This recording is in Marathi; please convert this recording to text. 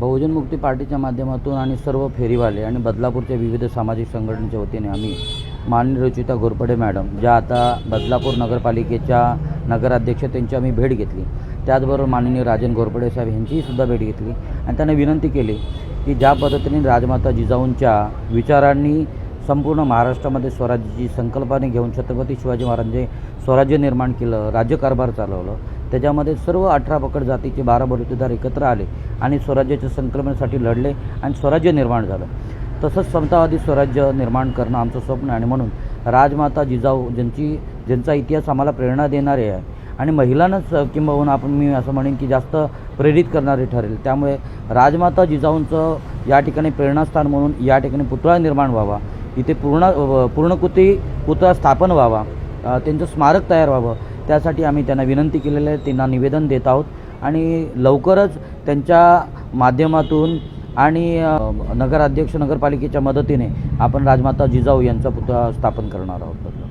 बहुजन मुक्ती पार्टीच्या माध्यमातून आणि सर्व फेरीवाले आणि बदलापूरच्या विविध सामाजिक संघटनेच्या वतीने आम्ही माननीय रुचिता घोरपडे मॅडम ज्या आता बदलापूर नगरपालिकेच्या नगराध्यक्ष त्यांची आम्ही भेट घेतली। त्याचबरोबर माननीय राजन घोरपडे साहेब यांचीही सुद्धा भेट घेतली आणि त्यांना विनंती केली की ज्या पद्धतीने राजमाता जिजाऊंच्या विचारांनी संपूर्ण महाराष्ट्रामध्ये स्वराज्याची संकल्पना घेऊन छत्रपती शिवाजी महाराजांनी स्वराज्य निर्माण केलं, राज्यकारभार चालवलं, त्याच्यामध्ये सर्व 18 पकड जातीचे 12 बलुतेदार एकत्र आले आणि स्वराज्याच्या संकल्पनेसाठी लढले आणि स्वराज्य निर्माण झालं। तसंच समतावादी स्वराज्य निर्माण करणं आमचं स्वप्न आहे आणि म्हणून राजमाता जिजाऊ ज्यांचा इतिहास आम्हाला प्रेरणा देणारे आहे आणि महिलांनाच किंबहुना मी असं म्हणेन की जास्त प्रेरित करणारे ठरेल। त्यामुळे राजमाता जिजाऊंचं या ठिकाणी प्रेरणास्थान म्हणून या ठिकाणी पुतळा निर्माण व्हावा, इथे पूर्णकृती पुतळा स्थापन व्हावा, त्यांचं स्मारक तयार व्हावं, त्यासाठी आम्ही त्यांना विनंती केलेली आहे, त्यांना निवेदन देत आहोत आणि लवकरच त्यांच्या माध्यमातून आणि नगराध्यक्ष नगरपालिकेच्या मदतीने आपण राजमाता जिजाऊ यांचा पुतळा स्थापन करणार आहोत।